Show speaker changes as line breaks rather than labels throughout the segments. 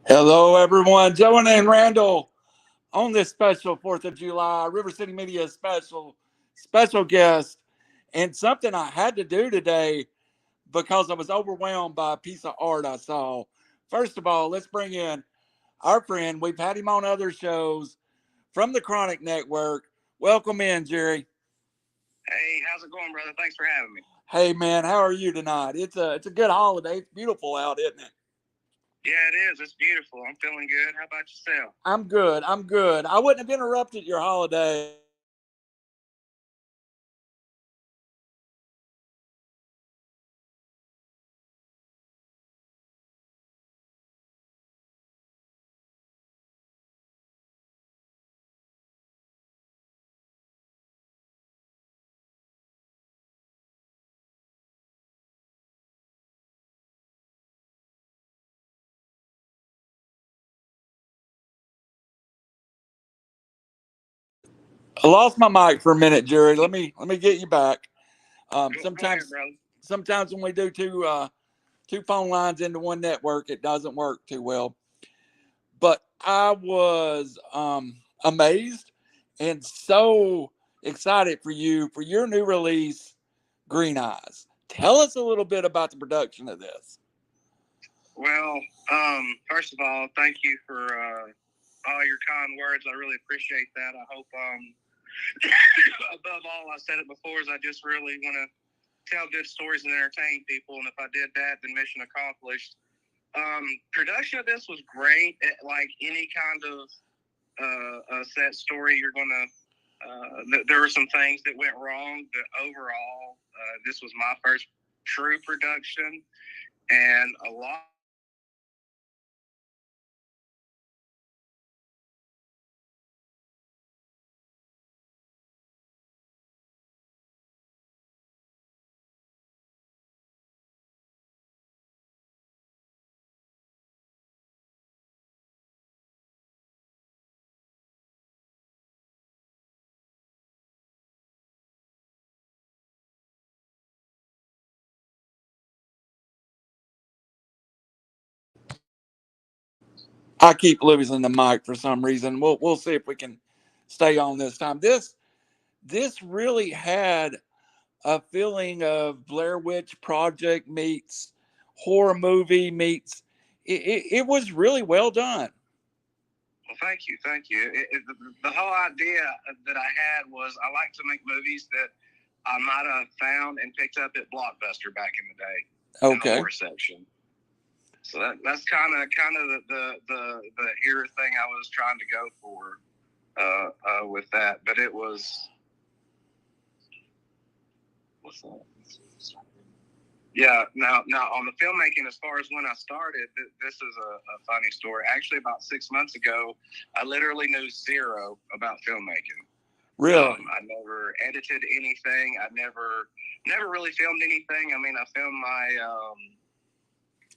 Hello, everyone. Joe and Randall on this special 4th of July, River City Media special guest, and something I had to do today because I was overwhelmed by a piece of art I saw. First of all, let's bring in our friend. We've had him on other shows from the Chronic Network. Welcome in, Jerry.
Hey, how's it going, brother? Thanks for having me.
Hey, man, how are you tonight? It's a good holiday. It's beautiful out, isn't it?
Yeah, it is. It's beautiful. I'm feeling good. How about yourself?
I'm good. I'm good. I wouldn't have interrupted your holiday I lost my mic for a minute, Jerry. Let me get you back.
Go ahead, brother.
Sometimes when we do two phone lines into one network, it doesn't work too well. But I was amazed and so excited for you for your new release, Green Eyes. Tell us a little bit about the production of this.
Well, first of all, thank you for all your kind words. I really appreciate that. I hope, above all, I said it before, is I just really want to tell good stories and entertain people. And if I did that, then mission accomplished. Production of this was great. Like any kind of set story, you're going to there were some things that went wrong, but overall, this was my first true production, and a lot.
I keep losing the mic for some reason. We'll see if we can stay on this time. This really had a feeling of Blair Witch Project meets horror movie meets. It was really well done.
Well, thank you. The whole idea that I had was I like to make movies that I might have found and picked up at Blockbuster back in the day in the horror section. So that's kind of the era thing I was trying to go for with that. But it was what's that? Yeah. Now on the filmmaking, as far as when I started, this is a funny story. Actually, about 6 months ago, I literally knew zero about filmmaking.
Really?
I never edited anything. I never really filmed anything. I mean, I filmed my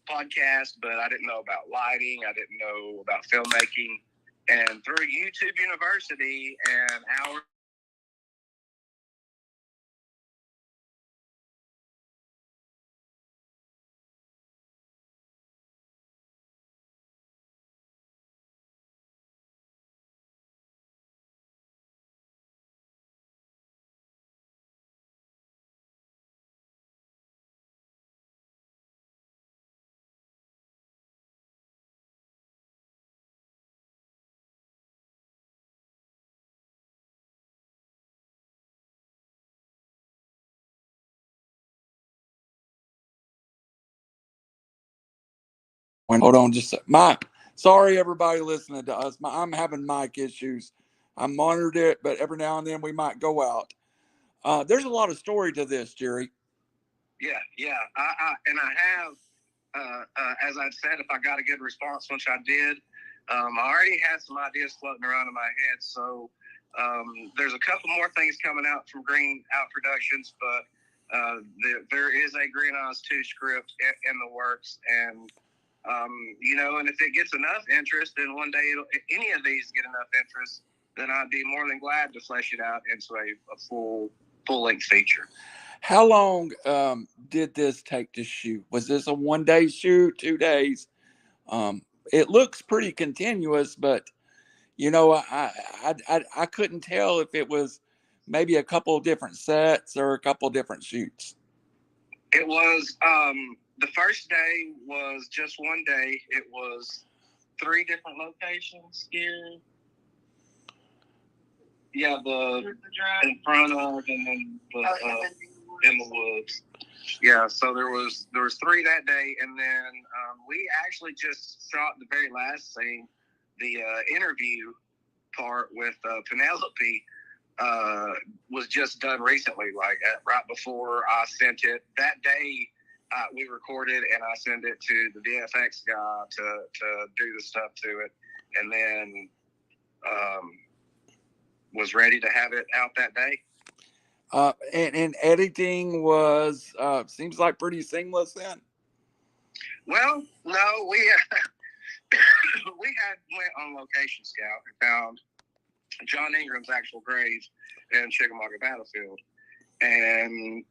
podcast, but I didn't know about lighting. I didn't know about filmmaking. And through YouTube University and our
Hold on, just my. Sorry, everybody listening to us. I'm having mic issues. I monitored it, but every now and then we might go out. There's a lot of story to this, Jerry.
Yeah. I have, as I said, if I got a good response, which I did, I already had some ideas floating around in my head. So there's a couple more things coming out from Green Out Productions, but there is a Green Eyes 2 script in the works. And, and if it gets enough interest, then one day any of these get enough interest, then I'd be more than glad to flesh it out into a full-length feature.
How long did this take to shoot? Was this a 1 day shoot, 2 days? it looks pretty continuous, but I couldn't tell if it was maybe a couple of different sets or a couple of different shoots.
It was the first day was just one day. It was 3 different locations here. Yeah, the in front of, and then in the woods. Yeah, so there was 3 that day, and then we actually just shot the very last scene, the interview part with Penelope. Was just done recently, like right before I sent it. That day, we recorded and I sent it to the VFX guy to do the stuff to it, and then was ready to have it out that day.
And editing was seems like pretty seamless then.
Well, no, we went on Location Scout and found John Ingram's actual grave in Chickamauga Battlefield, and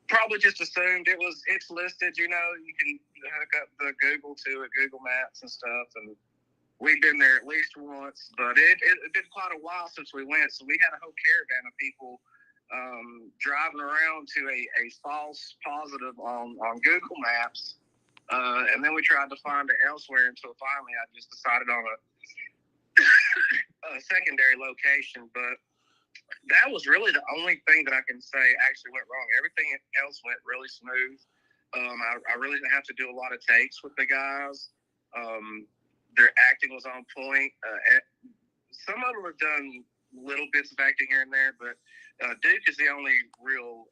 probably just assumed it's listed. You can hook up the Google to it, Google Maps and stuff, and we've been there at least once, but it been quite a while since we went, so we had a whole caravan of people driving around to a false positive on Google Maps, and then we tried to find it elsewhere until finally I just decided on a secondary location. But that was really the only thing that I can say actually went wrong. Everything else went really smooth. I really didn't have to do a lot of takes with the guys. Their acting was on point. Some of them have done little bits of acting here and there, but Duke is the only real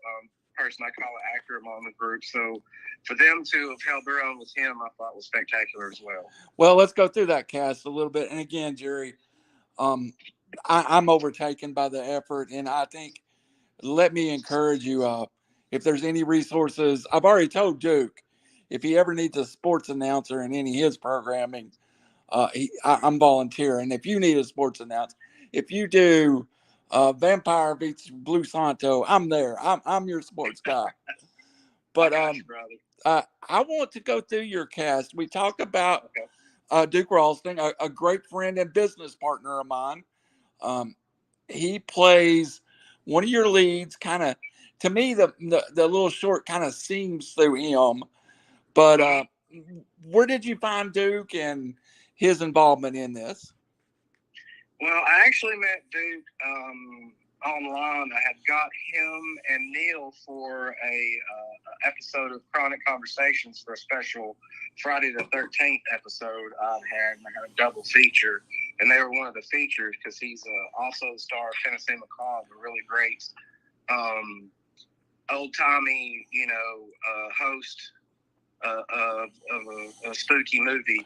person I call an actor among the group. So for them to have held their own with him, I thought was spectacular as well.
Well, let's go through that cast a little bit. And again, Jerry, I'm overtaken by the effort, and I think let me encourage you. If there's any resources, I've already told Duke if he ever needs a sports announcer in any of his programming, I'm volunteering. If you need a sports announcer, if you do Vampire beats Blue Santo, I'm there. I'm your sports guy. But I want to go through your cast. We talked about Duke Ralston, a great friend and business partner of mine. He plays one of your leads. Kind of, to me, the little short kind of seems through him. But where did you find Duke and his involvement in this?
Well, I actually met Duke online. I had got him and Neil for a episode of Chronic Conversations for a special Friday the 13th episode I had a double feature, and they were one of the features because he's also the star of Tennessee Macabre, a really great old-timey, host of a spooky movie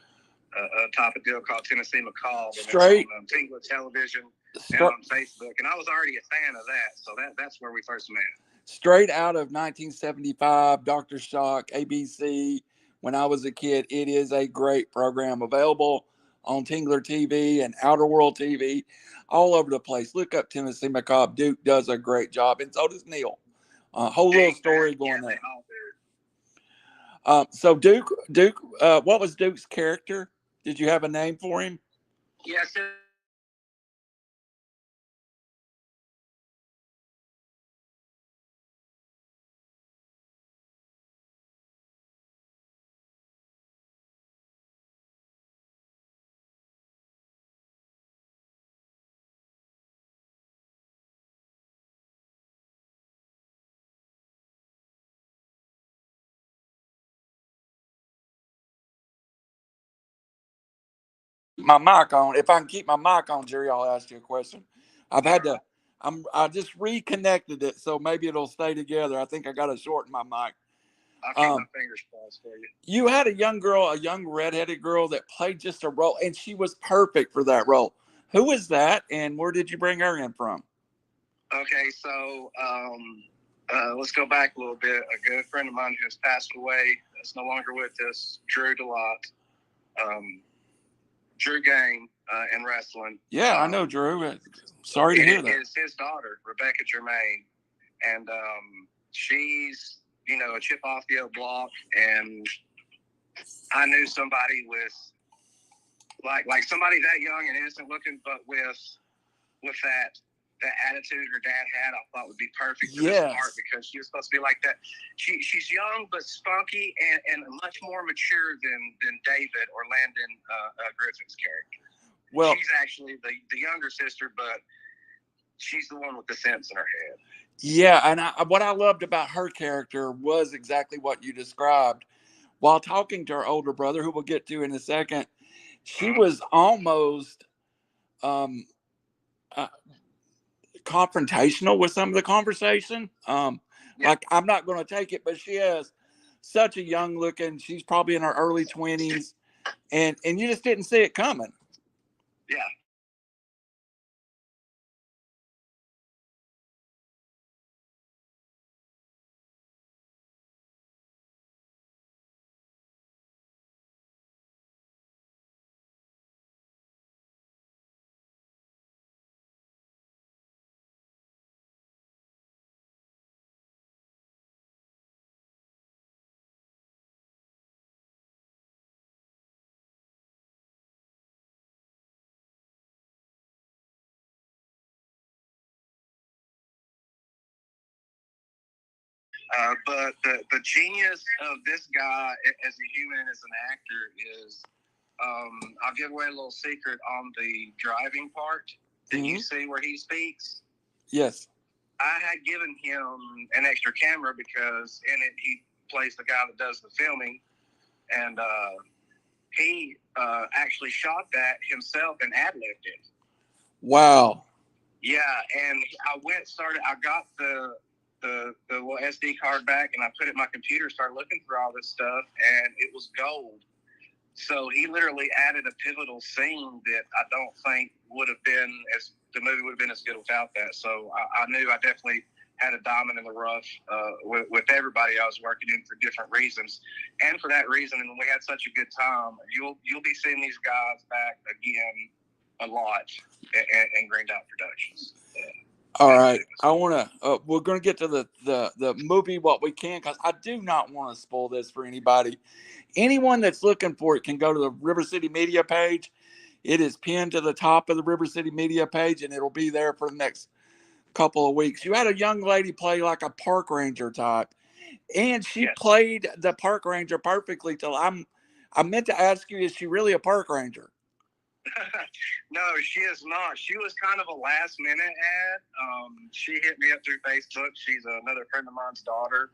type of deal called Tennessee Macabre.
Straight
on Tingler Television and on Facebook, and I was already a fan of that, so that's where we first met.
Straight out of 1975, Dr. Shock, ABC. When I was a kid, it is a great program available on Tingler TV and Outer World TV, all over the place. Look up Tennessee Macabre. Duke does a great job, and so does Neil. Whole little story going there. So Duke, what was Duke's character? Did you have a name for him?
Yes.
My mic on. If I can keep my mic on, Jerry, I'll ask you a question. I just reconnected it, so maybe it'll stay together. I think I got to shorten my mic.
I'll keep my fingers crossed for you.
You had a young redheaded girl that played just a role, and she was perfect for that role. Who is that, and where did you bring her in from?
Okay, so let's go back a little bit. A good friend of mine who has passed away, that's no longer with us, Drew DeLotte. Drew Game in wrestling.
Yeah, I know Drew. Sorry to hear that.
It's his daughter, Rebecca Germain, and she's a chip off the old block, and I knew somebody with like somebody that young and innocent looking, but with that attitude her dad had, I thought would be perfect for this part, because she was supposed to be like that. She's young but spunky and much more mature than David or Landon Griffin's character. Well, she's actually the younger sister, but she's the one with the sense in her head.
Yeah, and what I loved about her character was exactly what you described. While talking to her older brother, who we'll get to in a second, she was almost uh, confrontational with some of the conversation. Like, I'm not going to take it, but she has such a young looking. She's probably in her early 20s, and you just didn't see it coming.
Yeah. But the genius of this guy as a human, as an actor, is I'll give away a little secret on the driving part. Did you see where he speaks?
Yes.
I had given him an extra camera because in it he plays the guy that does the filming, and he actually shot that himself and ad-libbed it.
Wow.
Yeah, and I got the little SD card back, and I put it in my computer, started looking through all this stuff, and it was gold. So he literally added a pivotal scene that I don't think the movie would have been as good without that. So I knew I definitely had a diamond in the rough with everybody I was working in for different reasons, and for that reason, and we had such a good time. You'll be seeing these guys back again a lot in Green Dot Productions.
All right, I want to. We're going to get to the movie what we can, because I do not want to spoil this for anybody. Anyone that's looking for it can go to the River City Media page. It is pinned to the top of the River City Media page, and it'll be there for the next couple of weeks. You had a young lady play like a park ranger type, and she played the park ranger perfectly. I meant to ask you, is she really a park ranger?
No, she is not. She was kind of a last minute ad. She hit me up through Facebook. She's another friend of mine's daughter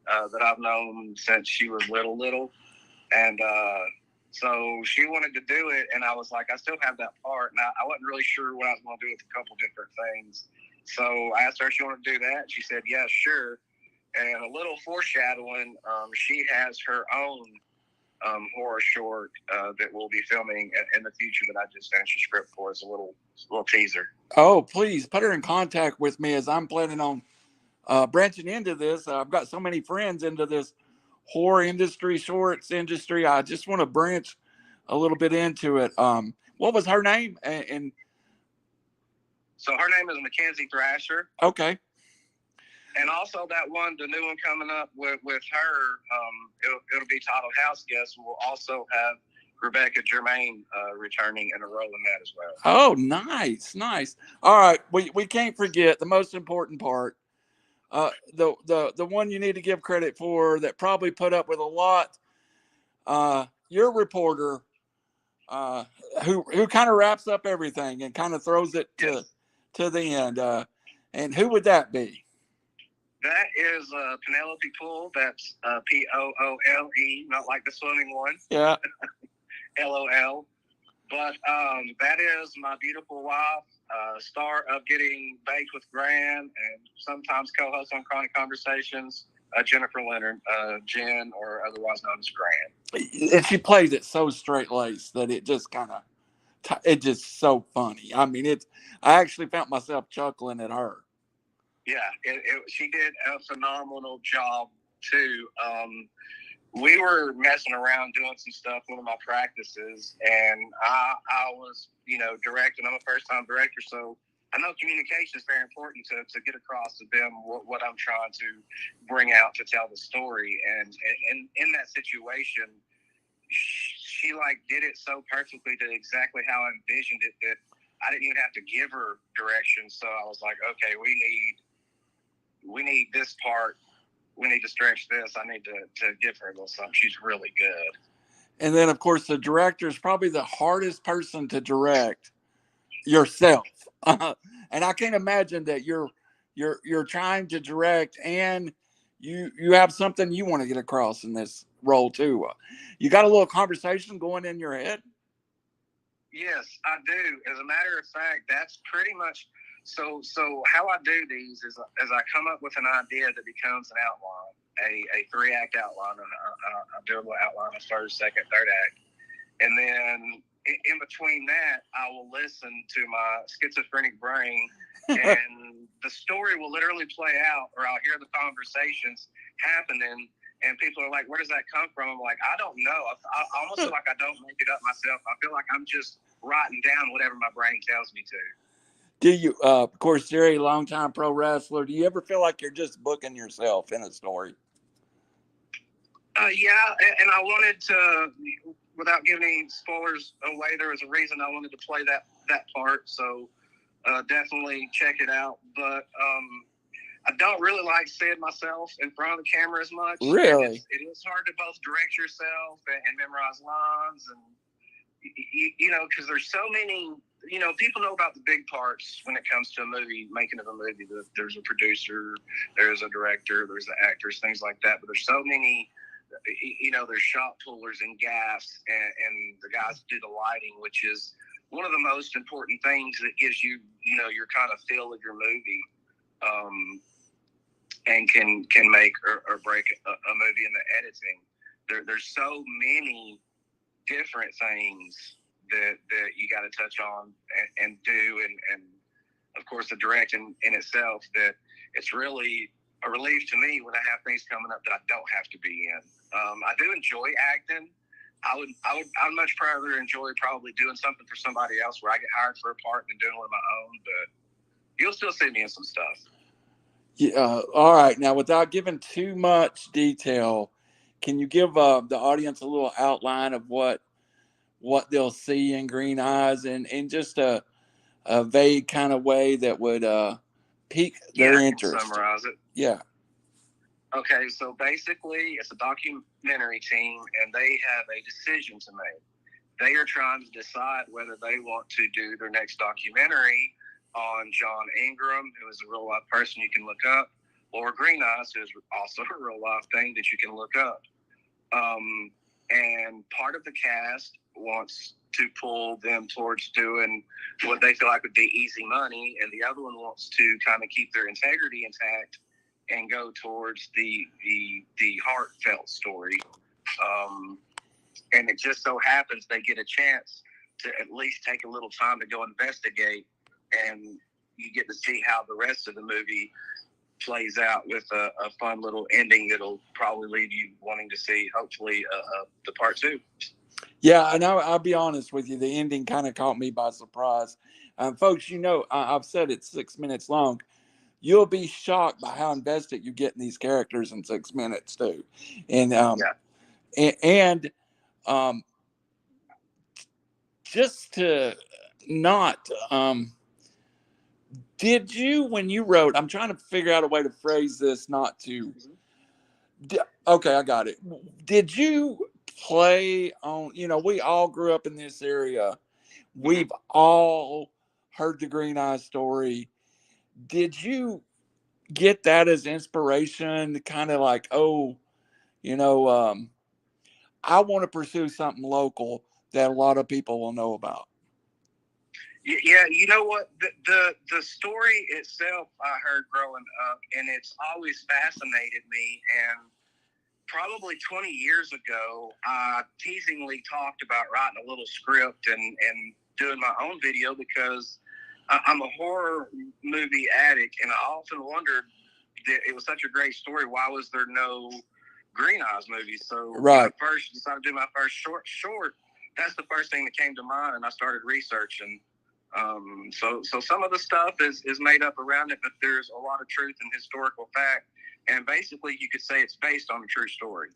that I've known since she was little. And so she wanted to do it, and I was like, I still have that part. And I wasn't really sure what I was going to do with a couple different things. So I asked her if she wanted to do that. She said, yeah, sure. And a little foreshadowing, she has her own horror short that we'll be filming in the future that I just finished a script for as a little teaser.
Oh, please put her in contact with me, as I'm planning on branching into this. I've got so many friends into this horror industry, shorts industry. I just want to branch a little bit into it. What was her name? And
so her name is Mackenzie Thrasher.
Okay.
And also that one, the new one coming up with her, it'll be titled House Guest. We'll also have Rebecca Germain returning in a role in that as well.
Oh, nice. All right, we can't forget the most important part. The one you need to give credit for that probably put up with a lot. Your reporter, who kind of wraps up everything and kind of throws it to the end. And who would that be?
That is Penelope Poole. That's Poole, not like the swimming one.
Yeah.
LOL. But that is my beautiful wife, star of Getting Baked with Gran, and sometimes co-host on Chronic Conversations, Jennifer Leonard, Jen, or otherwise known as Gran.
And she plays it so straight-laced that it just kind of, it's just so funny. I mean, I actually found myself chuckling at her.
Yeah, she did a phenomenal job too. We were messing around doing some stuff, one of my practices, and I was, directing. I'm a first-time director, so I know communication is very important to get across to them what I'm trying to bring out to tell the story. And in that situation, she like did it so perfectly to exactly how I envisioned it that I didn't even have to give her direction. So I was like, okay, we need this part. We need to stretch this. I need to give her a little something. She's really good.
And then, of course, the director is probably the hardest person to direct, yourself. And I can't imagine that you're trying to direct and you have something you want to get across in this role too. You got a little conversation going in your head?
Yes, I do. As a matter of fact, that's pretty much so how I do these is as I come up with an idea that becomes an outline, a 3-act outline. I do a little outline of first, second, third act. And then in between that, I will listen to my schizophrenic brain, and the story will literally play out, or I'll hear the conversations happening, and people are like, where does that come from? I'm like, I don't know. I almost feel like I don't make it up myself. I feel like I'm just writing down whatever my brain tells me to.
Do you, of course, Jerry, longtime pro wrestler, do you ever feel like you're just booking yourself in a story?
Yeah, and I wanted to, without giving any spoilers away, there was a reason I wanted to play that part. So definitely check it out. But I don't really like seeing myself in front of the camera as much.
Really?
It is hard to both direct yourself and memorize lines, and you know, because there's so many. You know, people know about the big parts when it comes to a movie, making of a movie. There's a producer, there's a director, there's the actors, things like that. But there's so many. You know, there's shot pullers and gaffs, and the guys do the lighting, which is one of the most important things that gives you, you know, your kind of feel of your movie, and can make or break a movie in the editing. There's so many different things that you got to touch on and do, and of course the directing in itself, that it's really a relief to me when I have things coming up that I don't have to be in. I do enjoy acting. I'd much rather enjoy probably doing something for somebody else where I get hired for a part than doing one of my own, but you'll still see me in some stuff.
Yeah. All right. Now, without giving too much detail, can you give the audience a little outline of what they'll see in Green Eyes, and just a vague kind of way that would pique their interest?
Summarize it.
Yeah.
Okay, so basically, it's a documentary team, and they have a decision to make. They are trying to decide whether they want to do their next documentary on John Ingram, who is a real life person you can look up, or Green Eyes, who is also a real life thing that you can look up. And part of the cast wants to pull them towards doing what they feel like would be easy money, and the other one wants to kind of keep their integrity intact and go towards the heartfelt story. And it just so happens they get a chance to at least take a little time to go investigate, and you get to see how the rest of the movie plays out with a fun little ending that'll probably leave you wanting to see, hopefully, the part 2.
Yeah, and I'll be honest with you, the ending kind of caught me by surprise. Folks, you know, I've said it's 6 minutes long. You'll be shocked by how invested you get in these characters in 6 minutes too. And just to not did you, when you wrote, I'm trying to figure out a way to phrase this not to okay, I got it. Did you play on, you know, we all grew up in this area. We've all heard the Green Eyes story. Did you get that as inspiration, kind of like, oh, you know, I want to pursue something local that a lot of people will know about?
Yeah, you know what? The story itself I heard growing up, and it's always fascinated me. And probably 20 years ago, I teasingly talked about writing a little script and doing my own video, because I'm a horror movie addict, and I often wondered that it was such a great story. Why was there no Green Eyes movie? So when I first decided to do my first short, that's the first thing that came to mind, and I started researching. So some of the stuff is made up around it, but there's a lot of truth and historical fact, and basically you could say it's based on a true story.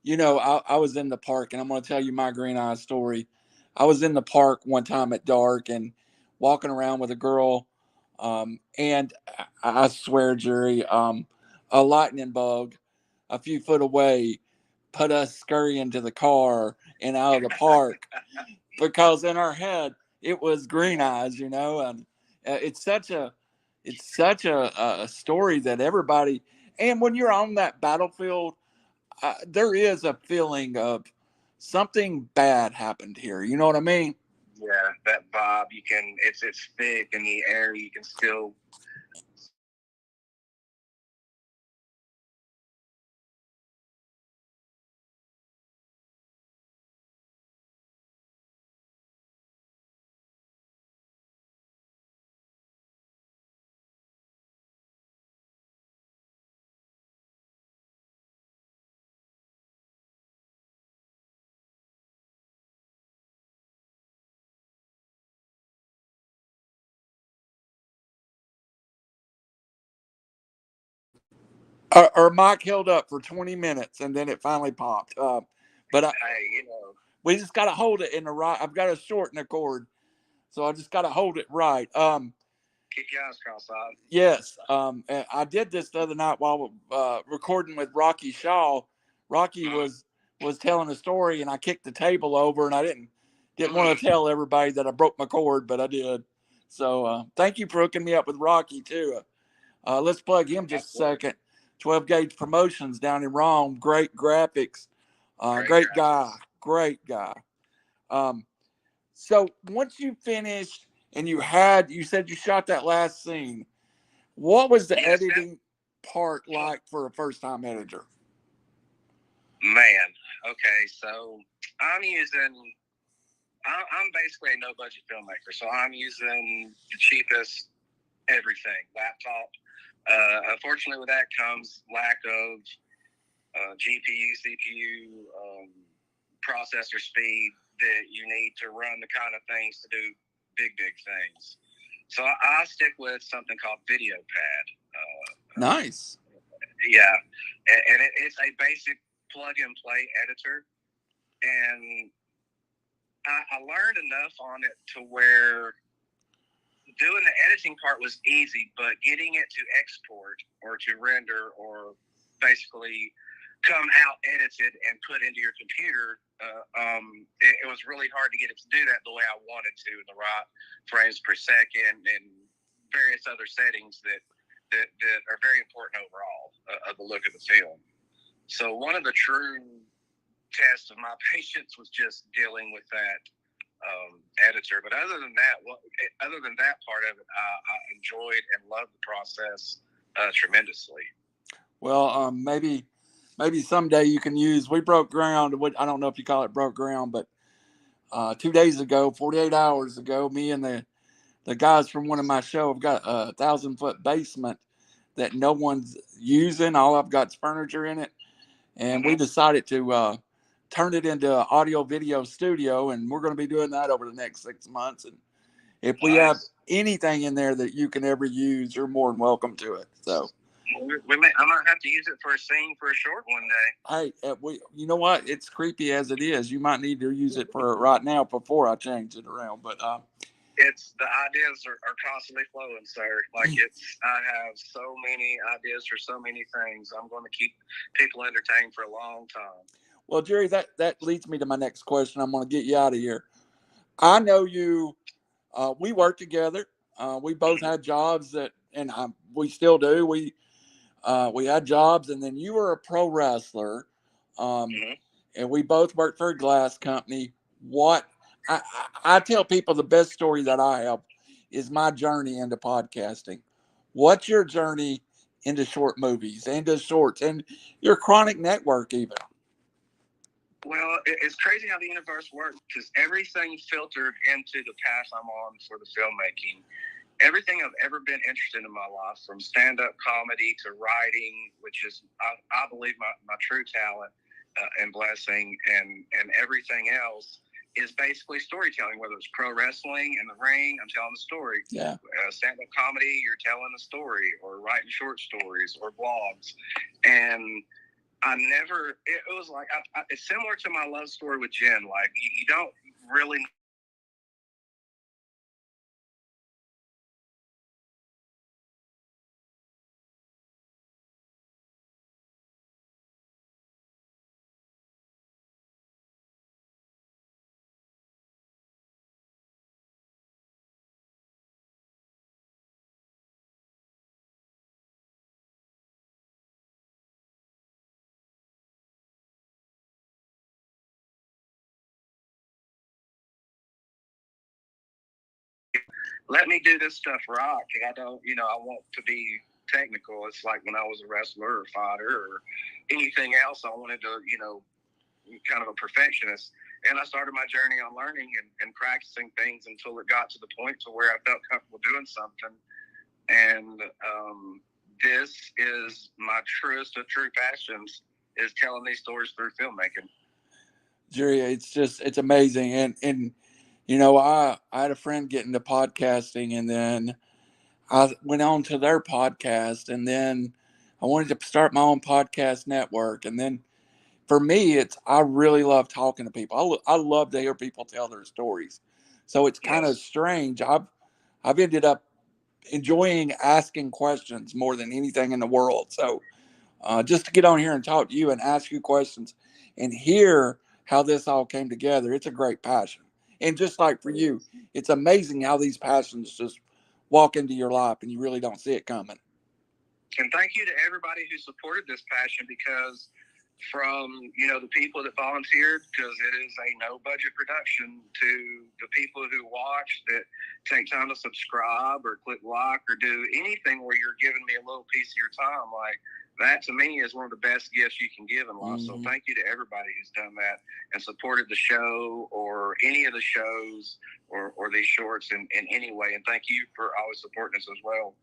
You know, I was in the park, and I'm going to tell you my green eye story. I was in the park one time at dark and walking around with a girl, and I swear, Jerry, a lightning bug a few foot away put us scurrying to the car and out of the park because in our head it was green eyes, you know, and it's such a a story that everybody, and when you're on that battlefield, there is a feeling of something bad happened here. You know what I mean?
Yeah, that vibe, you can, it's thick in the air. You can still
Our mic held up for 20 minutes and then it finally popped. But
hey, you know,
we just got to hold it in the right. I've got to shorten the cord, so I just got to hold it right.
keep your eyes cross-eyed.
Yes. And I did this the other night while recording with Rocky Shaw. Rocky was telling a story, and I kicked the table over, and I didn't want to tell everybody that I broke my cord, but I did. So thank you for hooking me up with Rocky too. Let's plug him just a second. 12 Gauge Promotions down in Rome. Great graphics. Great guy. Great guy. Um, so once you finished and you said you shot that last scene, what was the editing part like for a first time editor?
Man, okay, so I'm basically a no budget filmmaker, so I'm using the cheapest everything laptop. Unfortunately, with that comes lack of GPU, CPU, processor speed that you need to run the kind of things to do big things. So I stick with something called VideoPad.
Nice.
Yeah, and it's a basic plug and play editor, and I learned enough on it to where doing the editing part was easy, but getting it to export or to render or basically come out edited and put into your computer, it was really hard to get it to do that the way I wanted to, in the right frames per second and various other settings that are very important overall of the look of the film. So one of the true tests of my patience was just dealing with that editor. But other than that part of it, I enjoyed and loved the process tremendously.
Well, maybe someday you can use. We broke ground. I don't know if you call it broke ground, but 2 days ago, 48 hours ago, me and the guys from one of my show have got a 1,000-foot basement that no one's using. All I've got is furniture in it, and we decided to turn it into an audio video studio, and we're going to be doing that over the next 6 months. And if we have anything in there that you can ever use, you're more than welcome to it. So
I might have to use it for a scene for a short one day.
Hey, you know what? It's creepy as it is. You might need to use it for right now before I change it around. But
it's the ideas are constantly flowing, sir. Like I have so many ideas for so many things. I'm going to keep people entertained for a long time.
Well, Jerry, that leads me to my next question. I'm going to get you out of here. I know you. We work together. We both had jobs and we still do. We had jobs, and then you were a pro wrestler, and we both worked for a glass company. What I tell people the best story that I have is my journey into podcasting. What's your journey into short movies, into shorts, and your chronic network even?
Well, it's crazy how the universe works, because everything filtered into the path I'm on for the filmmaking. Everything I've ever been interested in my life, from stand-up comedy to writing, which is, I believe, my true talent and blessing, and everything else is basically storytelling, whether it's pro wrestling in the ring, I'm telling the story.
Yeah.
Stand-up comedy, you're telling a story, or writing short stories or blogs. And I never. It was like it's similar to my love story with Jen. Like you don't really. Let me do this stuff rock. I don't, I want to be technical. It's like when I was a wrestler or fighter or anything else, I wanted to, kind of a perfectionist. And I started my journey on learning and practicing things until it got to the point to where I felt comfortable doing something. And this is my truest of true passions, is telling these stories through filmmaking.
Jerry, it's amazing. And I had a friend get into podcasting, and then I went on to their podcast, and then I wanted to start my own podcast network. And then for me, I really love talking to people. I love to hear people tell their stories. So it's kind of strange. I've ended up enjoying asking questions more than anything in the world. So just to get on here and talk to you and ask you questions and hear how this all came together, it's a great passion. And just like for you, it's amazing how these passions just walk into your life and you really don't see it coming.
And thank you to everybody who supported this passion, because from, the people that volunteered, because it is a no budget production, to the people who watch that take time to subscribe or click like or do anything where you're giving me a little piece of your time. Like, that to me is one of the best gifts you can give in life. So thank you to everybody who's done that and supported the show or any of the shows or these shorts in any way. And thank you for always supporting us as well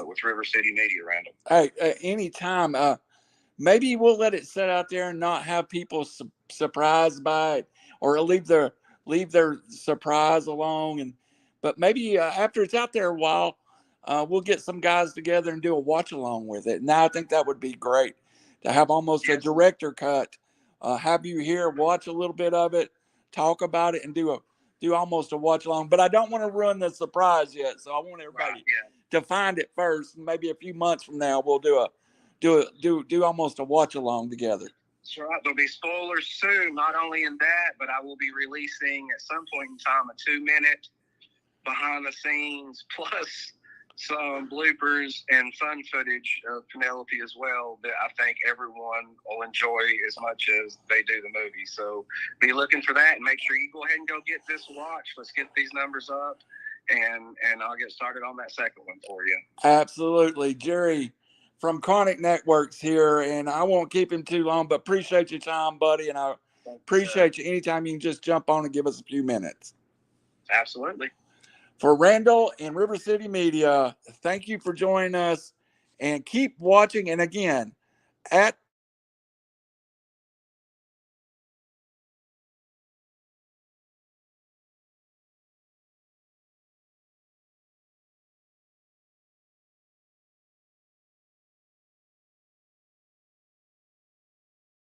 with RiverCity-Media, Randall.
Hey, anytime. Maybe we'll let it sit out there and not have people surprised by it, or leave their surprise alone. But maybe after it's out there a while, we'll get some guys together and do a watch along with it. Now I think that would be great to have almost a director cut. Have you here, watch a little bit of it, talk about it, and do almost a watch along. But I don't want to ruin the surprise yet, so I want everybody to find it first. Maybe a few months from now, we'll do almost a watch along together.
That's right. There'll be spoilers soon. Not only in that, but I will be releasing at some point in time a 2-minute behind the scenes plus some bloopers and fun footage of Penelope as well that I think everyone will enjoy as much as they do the movie. So be looking for that, and make sure you go ahead and go get this watch. Let's get these numbers up, and I'll get started on that second one for you.
Absolutely. Jerry from Chronic Networks here, and I won't keep him too long, but appreciate your time, buddy, and I appreciate you anytime you can just jump on and give us a few minutes.
Absolutely.
For Randall and RiverCity-Media, thank you for joining us, and keep watching. And again, at